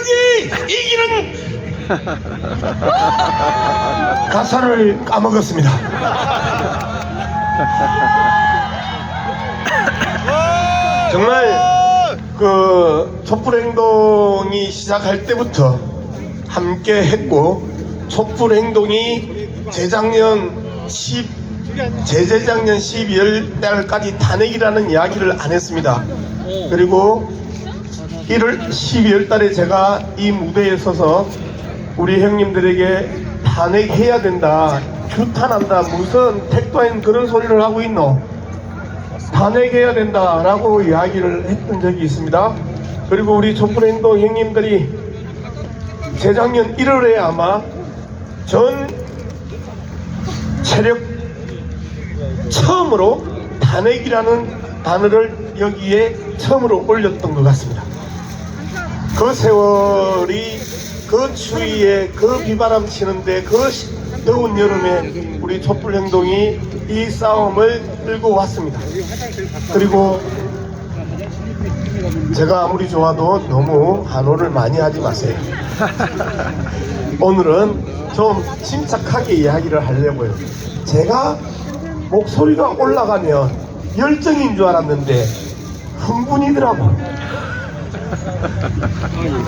이상이 이기는 가사를 까먹었습니다. 정말 그 촛불행동이 시작할 때부터 함께 했고, 촛불행동이 재작년 12월 달까지 탄핵이라는 이야기를 안 했습니다. 그리고 12월 달에 제가 이 무대에 서서 우리 형님들에게 탄핵해야 된다, 규탄한다, 무슨 택도인 그런 소리를 하고 있노, 탄핵해야 된다 라고 이야기를 했던 적이 있습니다. 그리고 우리 촛불행동 형님들이 재작년 1월에 아마 전 세력 처음으로 탄핵이라는 단어를 여기에 처음으로 올렸던 것 같습니다. 그 세월이, 그 추위에, 그 비바람 치는데, 그 더운 여름에 우리 촛불행동이 이 싸움을 끌고 왔습니다. 그리고 제가 아무리 좋아도 너무 한호를 많이 하지 마세요. 오늘은 좀 침착하게 이야기를 하려고요. 제가 목소리가 올라가면 열정인 줄 알았는데 흥분이더라고.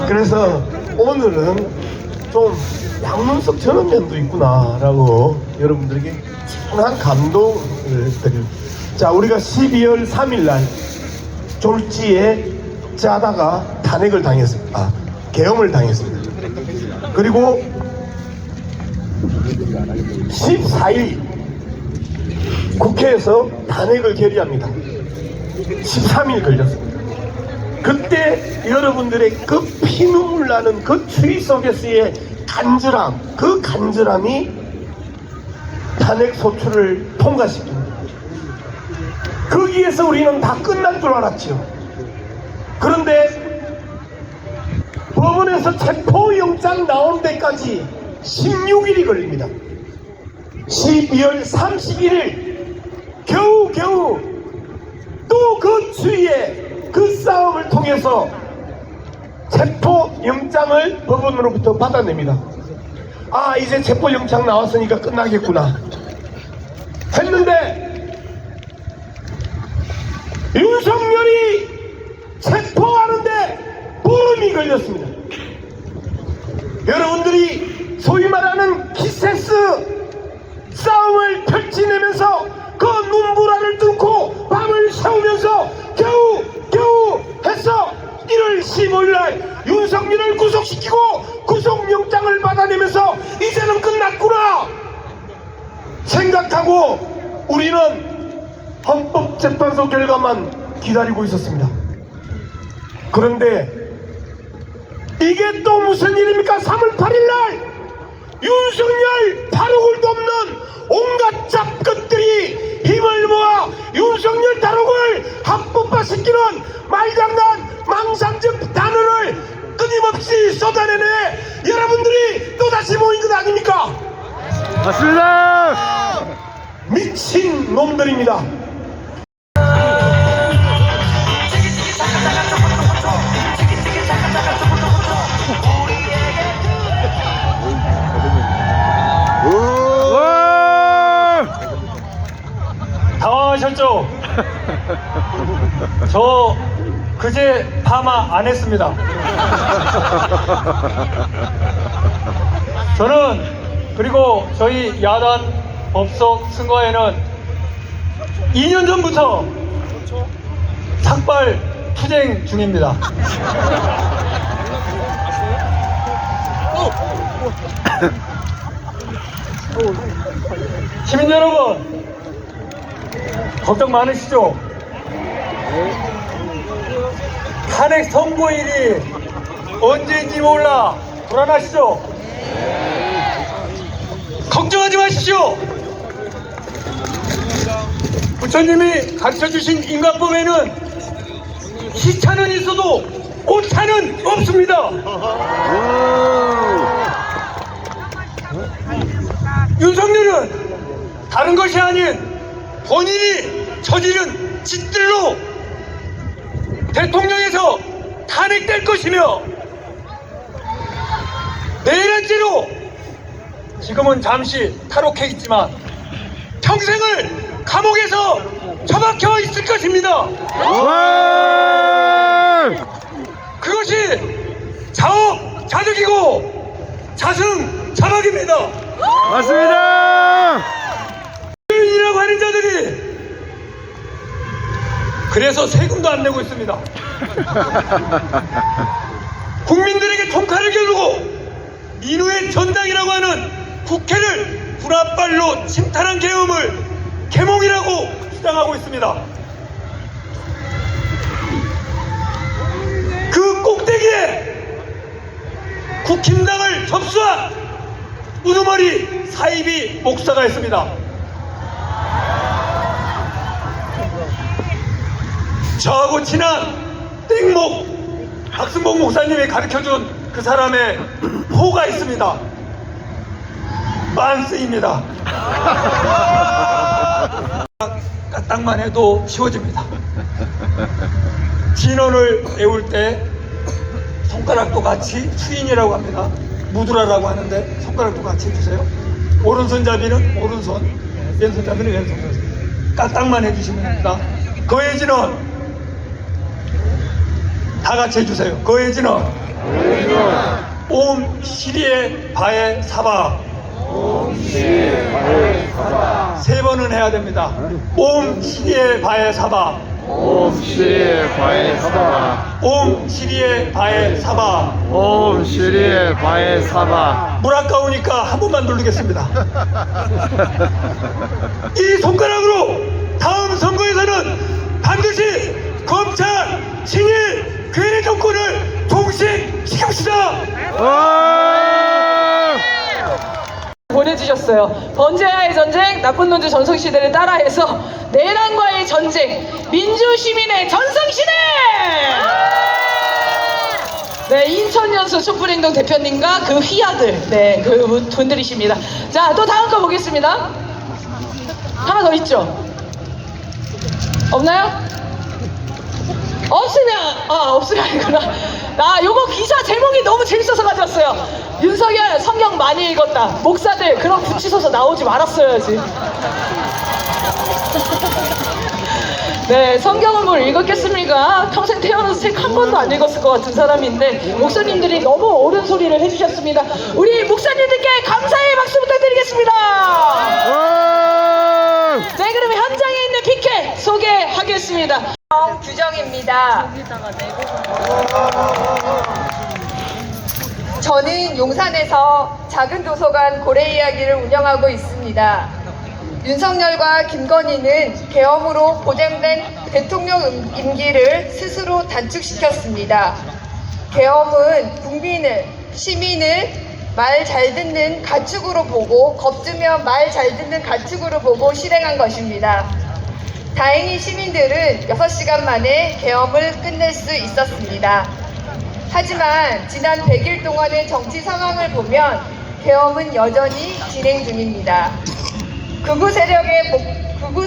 그래서 오늘은 좀 양문석 저런 면도 있구나 라고 여러분들에게 충분한 감동을 드립니다. 자, 우리가 12월 3일날 졸지에 짜다가 탄핵을 당했습니다. 계엄을 당했습니다. 그리고 14일 국회에서 탄핵을 결의합니다. 13일 걸렸습니다. 그때 여러분들의 그 피눈물 나는 그 추위 속에서의 간절함, 그 간절함이 탄핵 소추를 통과시킵니다. 거기에서 우리는 다 끝난 줄 알았죠. 그런데 법원에서 체포영장 나온 데까지 16일이 걸립니다. 12월 31일 겨우 또 그 추위에 그 싸움을 통해서 체포영장을 법원으로부터 받아냅니다. 아, 이제 체포영장 나왔으니까 끝나겠구나 했는데 윤석열이 체포하는데 보름이 걸렸습니다. 여러분들이 소위 말하는 키세스 싸움을 펼치내면서 그 눈보라를 뚫고 밤을 새우면서 겨우 해서 1월 15일날 윤석열을 구속시키고 구속영장을 받아내면서 이제는 끝났구나 생각하고 우리는 헌법재판소 결과만 기다리고 있었습니다. 그런데 이게 또 무슨 일입니까? 3월 8일날 윤석열 바로굴도 없는 온갖 잡것들이 힘을 모아 윤석열 다록을 합법화시키는 말장난 망상적 단어를 끊임없이 쏟아내네 여러분들이 또다시 모인 것 아닙니까? 맞습니다. 미친 놈들입니다. 당황하셨죠? 저 그제 파마 안 했습니다. 저는 그리고 저희 야단 법석 선거에는 2년 전부터 삭발 투쟁 중입니다. 시민 여러분, 걱정 많으시죠? 탄핵 선고일이 언제인지 몰라 불안하시죠? 걱정하지 마십시오. 부처님이 가르쳐주신 인간법에는 시차는 있어도 오차는 없습니다. 윤석열은 다른 것이 아닌 본인이 저지른 짓들로 대통령에서 탄핵될 것이며 내란죄로 지금은 잠시 탈옥해 있지만 평생을 감옥에서 처박혀 있을 것입니다. 그것이 자업자득이고 자승자박입니다. 맞습니다. 이라고 하는 자들이 그래서 세금도 안 내고 있습니다. 국민들에게 총칼을 겨누고 민우의 전당이라고 하는 국회를 불합발로 침탈한 계엄을 계몽이라고 주장하고 있습니다. 그 꼭대기에 국힘당을 접수한 우두머리 사이비 목사가 있습니다. 저하고 친한 땡목 박승복 목사님이 가르쳐준 그 사람의 호가 있습니다. 만스입니다. 까딱만 해도 쉬워집니다. 진언을 외울 때 손가락도 같이 추인이라고 합니다. 무드라라고 하는데 손가락도 같이 해주세요. 오른손잡이는 오른손, 왼손잡이는 왼손. 까딱만 해주시면 됩니다. 거해진언 다 같이 해주세요. 거해진언 옴 시리에 바에 사바. 세 번은 해야 됩니다. 옴 시리에 바에 사바. 옴 시리에 바에 사바. 옴 시리에 바에 사바. 옴 시리에 바에 사바. 물 아까우니까 한 번만 누르겠습니다. 이 손가락으로 다음 선거에서는 반드시 검찰 친일 괴뢰 정권을 종식시킵시다. 보내주셨어요. 번제와의 전쟁, 나쁜 놈들 전성시대를 따라해서 내란과의 전쟁, 민주시민의 전성시대! 네, 인천연수 촛불행동 대표님과 그 휘하들, 네, 그 분들이십니다. 자, 또 다음 거 보겠습니다. 하나 더 있죠? 없나요? 없으면 아니구나. 요거 기사 제목이 너무 재밌어서 가져왔어요. 윤석열 성경 많이 읽었다. 목사들 그런 구치소서 나오지 말았어야지. 네, 성경은 뭘 읽었겠습니까? 평생 태어나서 책 한 권도 안 읽었을 것 같은 사람인데 목사님들이 너무 옳은 소리를 해주셨습니다. 우리 목사님들께 감사의 박수 부탁드리겠습니다. 네, 그러면 현장에 있는 피켓 소개하겠습니다. 규정입니다. 저는 용산에서 작은 도서관 고래 이야기를 운영하고 있습니다. 윤석열과 김건희는 계엄으로 보장된 대통령 임기를 스스로 단축시켰습니다. 계엄은 국민을, 시민을 말 잘 듣는 가축으로 보고 겁주면 말 잘 듣는 가축으로 보고 실행한 것입니다. 다행히 시민들은 6시간 만에 계엄을 끝낼 수 있었습니다. 하지만 지난 100일 동안의 정치 상황을 보면 계엄은 여전히 진행 중입니다. 극우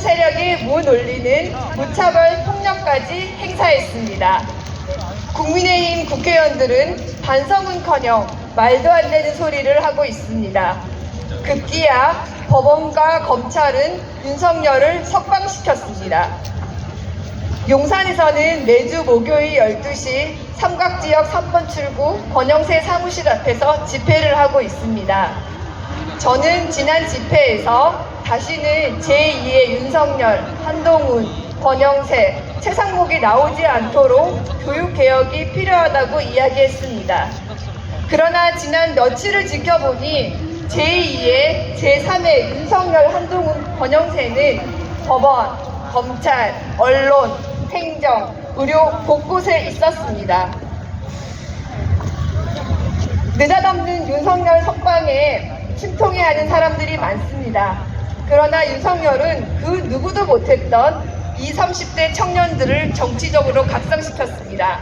세력의 무논리는 무차별 폭력까지 행사했습니다. 국민의힘 국회의원들은 반성은커녕 말도 안 되는 소리를 하고 있습니다. 급기야 법원과 검찰은 윤석열을 석방시켰습니다. 용산에서는 매주 목요일 12시 삼각지역 3번 출구 권영세 사무실 앞에서 집회를 하고 있습니다. 저는 지난 집회에서 다시는 제2의 윤석열, 한동훈, 권영세, 최상목이 나오지 않도록 교육개혁이 필요하다고 이야기했습니다. 그러나 지난 며칠을 지켜보니 제2의 제3의 윤석열, 한동훈, 권영세는 법원, 검찰, 언론, 행정, 의료 곳곳에 있었습니다. 느닷없는 윤석열 석방에 심통해하는 사람들이 많습니다. 그러나 윤석열은 그 누구도 못했던 20, 30대 청년들을 정치적으로 각성시켰습니다.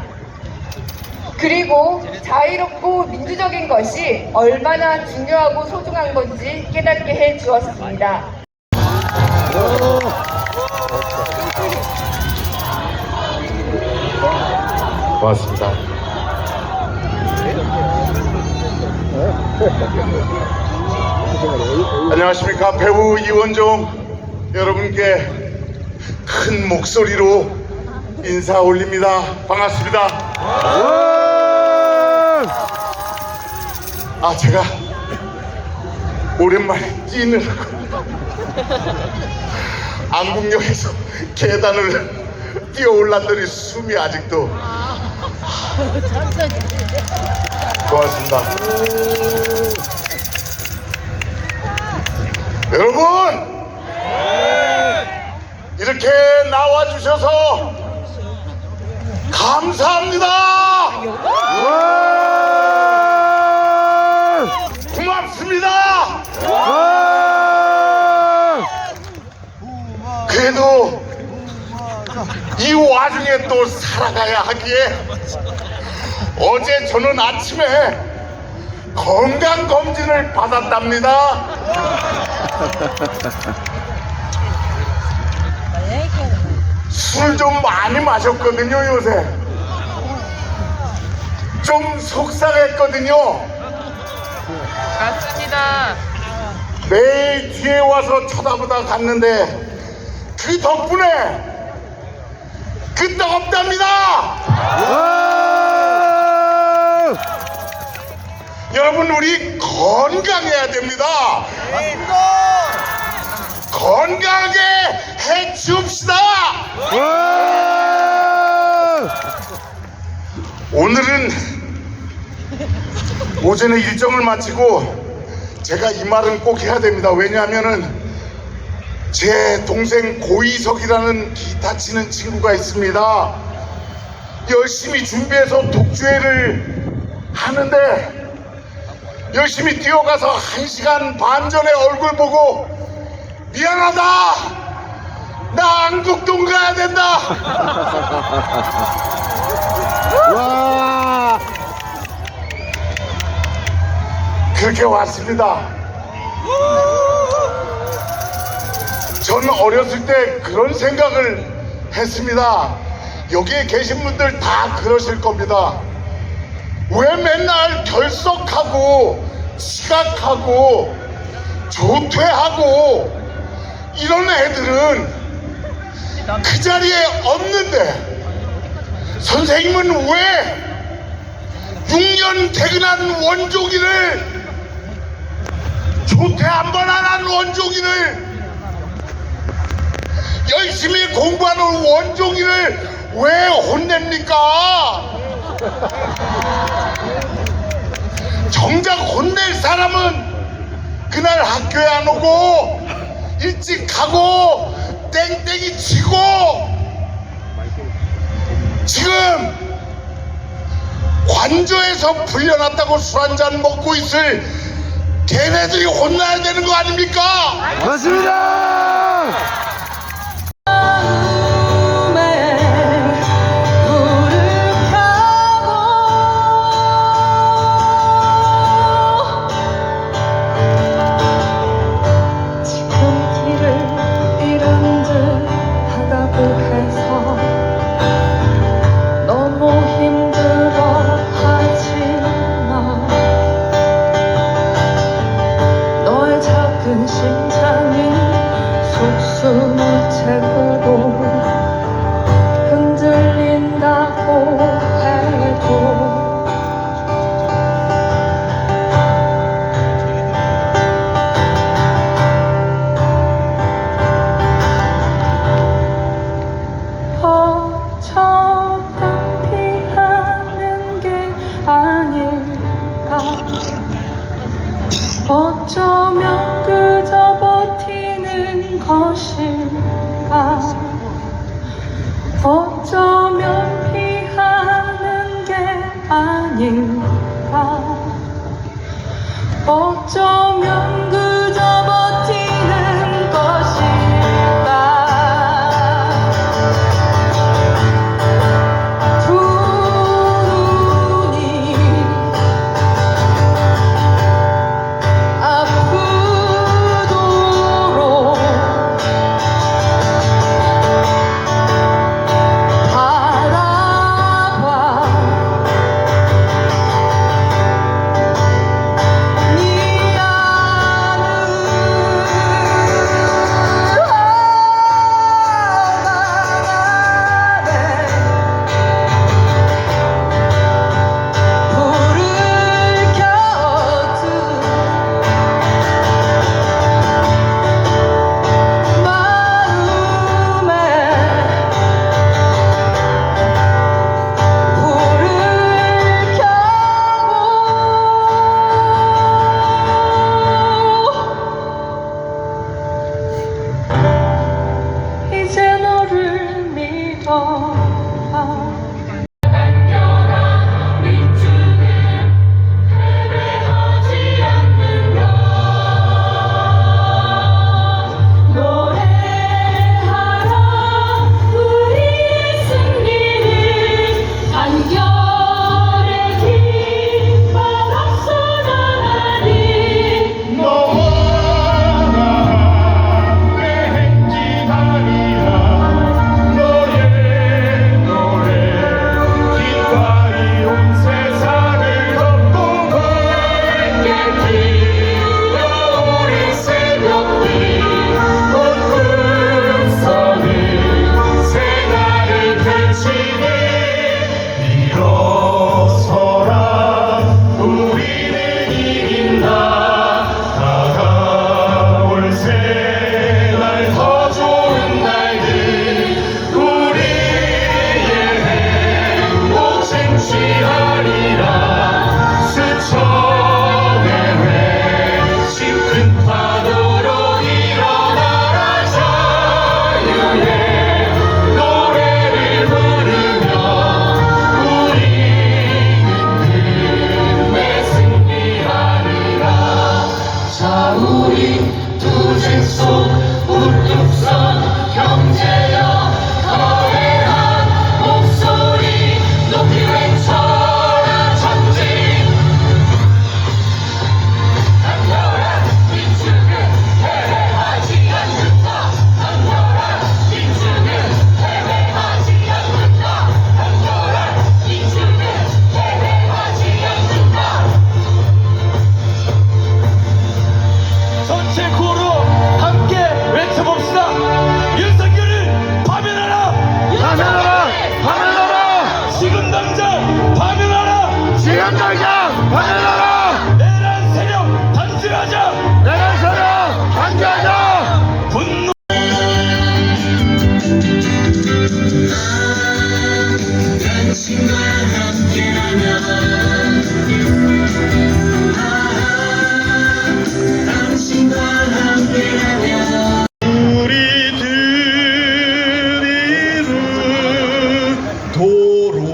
그리고 자유롭고 민주적인 것이 얼마나 중요하고 소중한 건지 깨닫게 해 주었습니다. 고맙습니다. 안녕하십니까. 배우 이원종 여러분께 큰 목소리로 인사 올립니다. 반갑습니다. 제가 오랜만에 뛰느라고 안국역에서 계단을 뛰어 올랐더니 숨이 아직도. 고맙습니다. 여러분, 이렇게 나와주셔서 감사합니다. 고맙습니다. 그래도 이 와중에 또 살아가야 하기에 어제 저는 아침에 건강검진을 받았답니다. 술 좀 많이 마셨거든요. 요새 좀 속상했거든요. 맞습니다. 매일 뒤에 와서 쳐다보다 갔는데 그 덕분에 끄떡없답니다. 여러분, 우리 건강해야 됩니다. 건강하게 해치웁시다. 오늘은 오전에 일정을 마치고 제가 이 말은 꼭 해야 됩니다. 왜냐하면은 제 동생 고이석이라는 기타 치는 친구가 있습니다. 열심히 준비해서 독주회를 하는데 열심히 뛰어가서 1시간 반 전에 얼굴 보고 미안하다, 나 안국동 가야 된다. 와. 그렇게 왔습니다. 저는 어렸을 때 그런 생각을 했습니다. 여기에 계신 분들 다 그러실 겁니다. 왜 맨날 결석하고 지각하고 조퇴하고 이런 애들은 그 자리에 없는데 선생님은 왜 6년 퇴근한 원종이를, 조퇴 한 번 안 한 원종이를, 열심히 공부하는 원종이를 왜 혼냅니까? 정작 혼낼 사람은 그날 학교에 안 오고 일찍 가고 땡땡이 치고 지금 관저에서 풀려났다고 술 한잔 먹고 있을 걔네들이 혼나야 되는 거 아닙니까? 맞습니다. 심장이 속숨을 채우고 흔들린다고 해도 어쩌면 피하는 게 아닐까, 어쩌면 그저 버티는 것일까, 어쩌면 피하는 게 아닐까, 어쩌면 그저 버티는 것일까. 두 눈이 아프도록 바라봐. 파멸하라! 내란 세력 단죄하자! 내란 세력 단죄하자! 분노 우리들 이루도록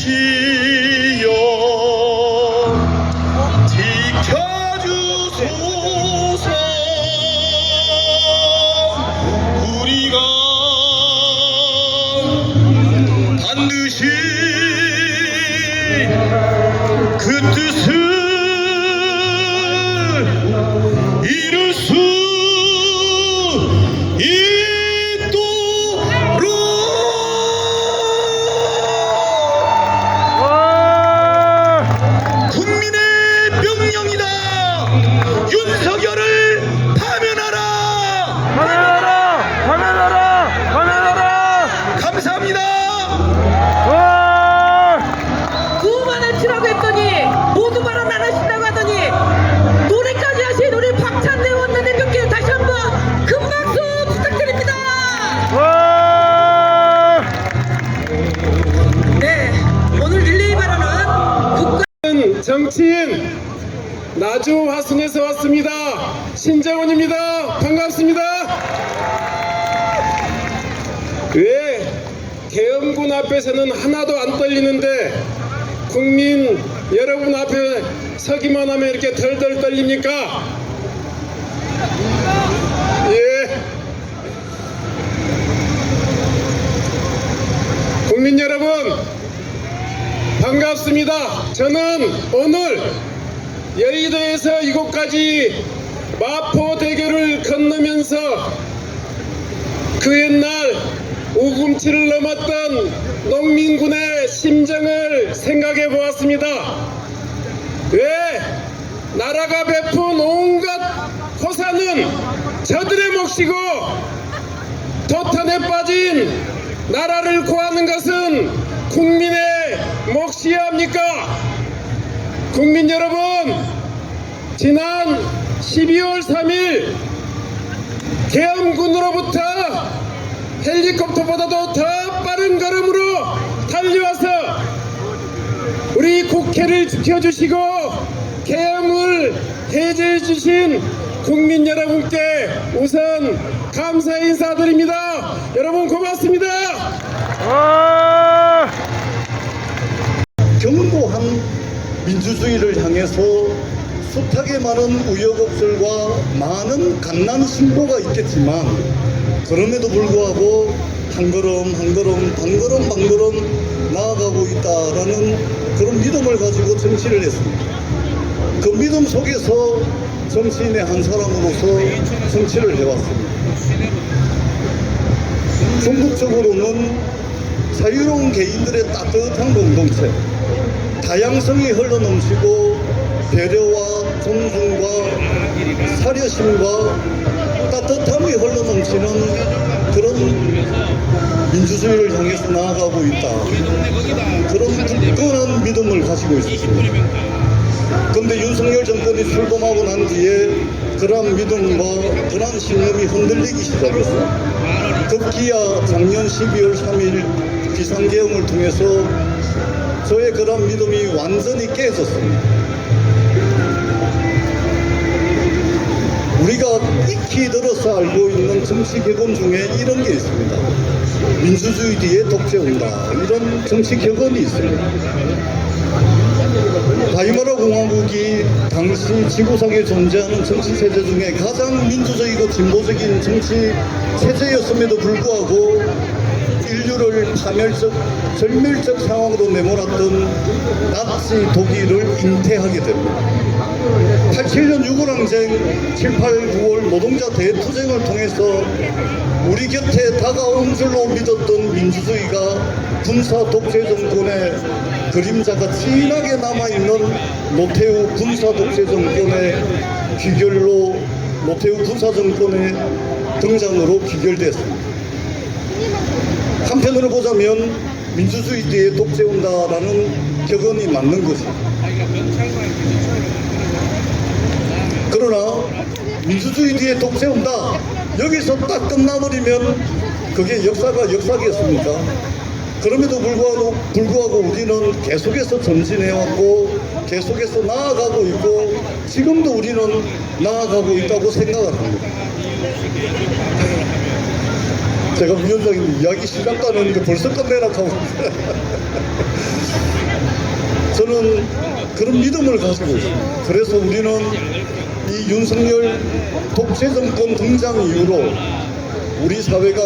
하늘이시여 지켜주소서. 우리가 반드시 그 뜻을 이룰 수 있도록 국민의 명령이다. 윤석열을 파면하라. 파멸하라! 파멸하라! 파멸하라! 감사합니다. 구호만 하시라고 했더니 모두 발언 안 하신다고 하더니 노래까지 하신 우리 박찬대 원내대표께 다시 한번 큰 박수 부탁드립니다. 네, 오늘 릴레이 발언은 국가 정치인 나주 화순에서 왔습니다. 신정원입니다. 반갑습니다. 왜 계엄군 앞에서는 하나도 안 떨리는데 국민 여러분 앞에 서기만 하면 이렇게 덜덜 떨립니까? 예. 국민 여러분 반갑습니다. 저는 오늘 여의도에서 이곳까지 마포대교를 건너면서 그 옛날 우금치를 넘었던 농민군의 심정을 생각해 보았습니다. 왜 나라가 베푼 온갖 호사는 저들의 몫이고 도탄에 빠진 나라를 구하는 것은 국민의 몫이어야 합니까? 국민 여러분, 지난 12월 3일 계엄군으로부터 헬리콥터보다도 더 빠른 걸음으로 달려와서 우리 국회를 지켜주시고 계엄을 해제해 주신 국민 여러분께 우선 감사 인사드립니다. 여러분 고맙습니다. 견고한 민주주의를 향해서 숱하게 많은 우여곡절과 많은 갓난 신보가 있겠지만 그럼에도 불구하고 한 걸음 한 걸음 방걸음 나아가고 있다라는 그런 믿음을 가지고 정치를 했습니다. 그 믿음 속에서 정치인의 한 사람으로서 정치를 해왔습니다. 궁극적으로는 자유로운 개인들의 따뜻한 공동체, 다양성이 흘러넘치고 배려와 존중과 사려심과 따뜻함이 흘러넘치는 그런 민주주의를 향해서 나아가고 있다. 그런 굳건한 믿음을 가지고 있습니다. 그런데 윤석열 정권이 출범하고 난 뒤에 그러한 믿음과 그러한 신념이 흔들리기 시작했습니다. 급기야 작년 12월 3일 비상계엄을 통해서 저의 그런 믿음이 완전히 깨졌습니다. 우리가 익히 들어서 알고 있는 정치 격언 중에 이런 게 있습니다. 민주주의 뒤에 독재 온다. 이런 정치 격언이 있습니다. 바이마르 공화국이 당시 지구상에 존재하는 정치 체제 중에 가장 민주적이고 진보적인 정치 체제였음에도 불구하고 인류를 파멸적, 절멸적 상황으로 내몰았던 나치 독일을 잉태하게 됩니다. 87년 유골항쟁, 7, 8, 9월 노동자 대투쟁을 통해서 우리 곁에 다가온 줄로 믿었던 민주주의가 군사 독재 정권의 그림자가 진하게 남아있는 노태우 군사 독재 정권의 귀결로 노태우 군사 정권의 등장으로 귀결됐습니다. 한편으로 보자면 민주주의 뒤에 독재 온다라는 격언이 맞는 거죠. 그러나 민주주의 뒤에 독재 온다 여기서 딱 끝나버리면 그게 역사가 역사겠습니까? 그럼에도 불구하고 우리는 계속해서 전진해왔고 계속해서 나아가고 있고 지금도 우리는 나아가고 있다고 생각을 합니다. 제가 위원장님 이야기 시작도 안 했는데 벌써 끝내라고 하고 저는 그런 믿음을 가지고 있습니다. 그래서 우리는 이 윤석열 독재 정권 등장 이후로 우리 사회가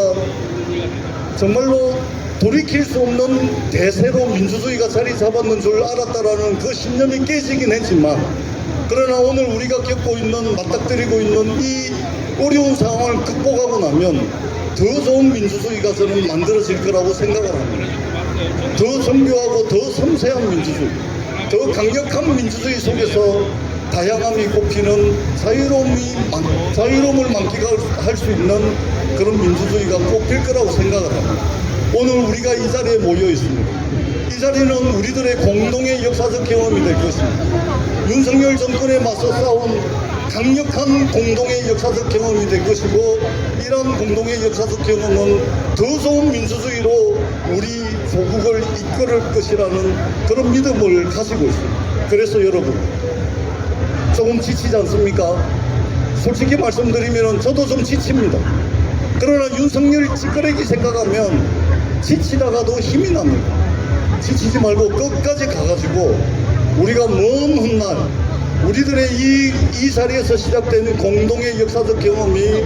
정말로 돌이킬 수 없는 대세로 민주주의가 자리 잡았는 줄 알았다라는 그 신념이 깨지긴 했지만 그러나 오늘 우리가 겪고 있는 맞닥뜨리고 있는 이 어려운 상황을 극복하고 나면 더 좋은 민주주의가 저는 만들어질 거라고 생각을 합니다. 더 정교하고 더 섬세한 민주주의, 더 강력한 민주주의 속에서 다양함이 꼽히는 자유로움을 만끽할 수 있는 그런 민주주의가 꼽힐 거라고 생각을 합니다. 오늘 우리가 이 자리에 모여 있습니다. 이 자리는 우리들의 공동의 역사적 경험이 될 것입니다. 윤석열 정권에 맞서 싸운 강력한 공동의 역사적 경험이 될 것이고 이러한 공동의 역사적 경험은 더 좋은 민주주의로 우리 조국을 이끌을 것이라는 그런 믿음을 가지고 있습니다. 그래서 여러분 조금 지치지 않습니까? 솔직히 말씀드리면 저도 좀 지칩니다. 그러나 윤석열 찌끄레기 생각하면 지치다가도 힘이 납니다. 지치지 말고 끝까지 가가지고 우리가 먼 훗날 우리들의 이 자리에서 시작된 공동의 역사적 경험이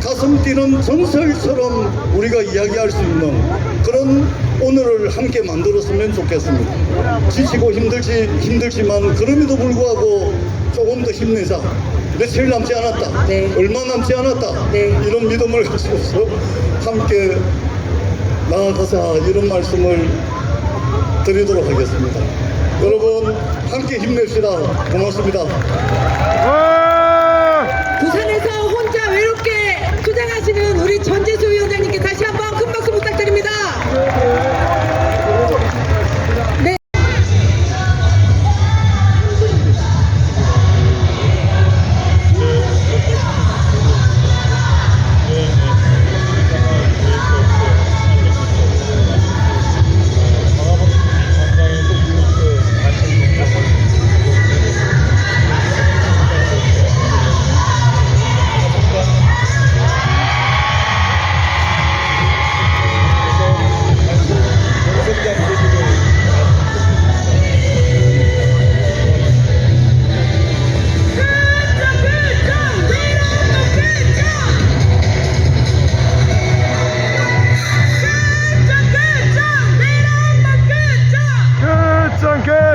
가슴 뛰는 전설처럼 우리가 이야기할 수 있는 그런 오늘을 함께 만들었으면 좋겠습니다. 지치고 힘들지만 그럼에도 불구하고 조금 더 힘내자. 며칠 남지 않았다. 네. 얼마 남지 않았다. 네. 이런 믿음을 가지고서 함께 나아가자 이런 말씀을 드리도록 하겠습니다. 여러분 함께 힘냅시다. 고맙습니다. 부산에서 혼자 외롭게 투쟁하시는 우리 전재수 위원장님께 다시 한번 큰 박수 부탁드립니다. 네.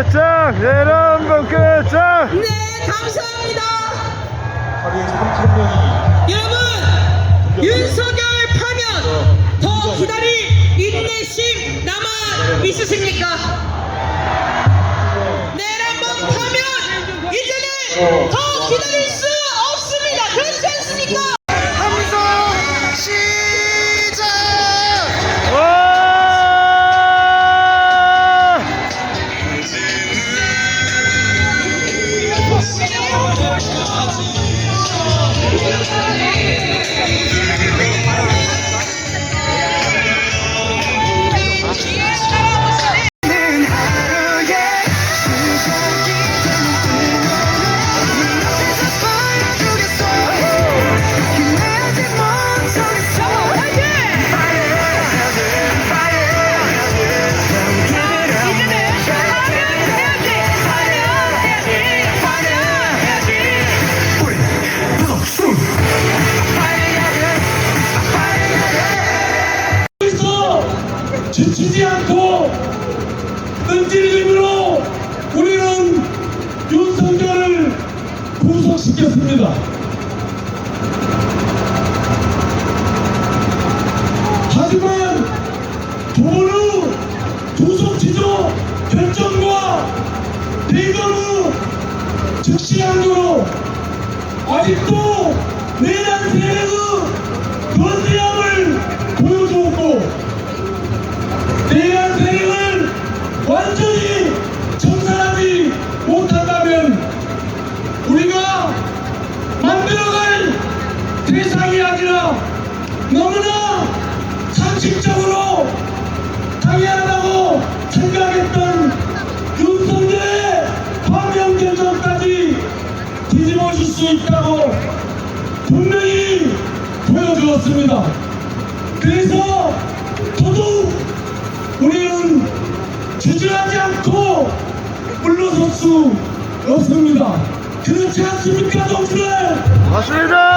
끝장 내란봉 끝장. 네, 감사합니다. 하루에 3,000명이 여러분, 윤석열 파면 더 기다릴 인내심 남아 있으십니까? 내란봉 파면 이제는 더 기다릴 수 없습니다. 그렇지 않습니까? 지치지 않고 끈질긴 힘으로 우리는 윤석열을 구속시켰습니다. 하지만 조류 구속 취소 결정과 대검 후 즉시 항고로 아직도 내란 세력의 거대함을 보여주었고 내란 아니라 너무나 상식적으로 당연하다고 생각했던 윤석열의 환경개정까지 뒤집어질 수 있다고 분명히 보여주었습니다. 그래서 더더욱 우리는 주저하지 않고 물러설 수 없습니다. 그렇지 않습니까, 동지들? 맞습니다.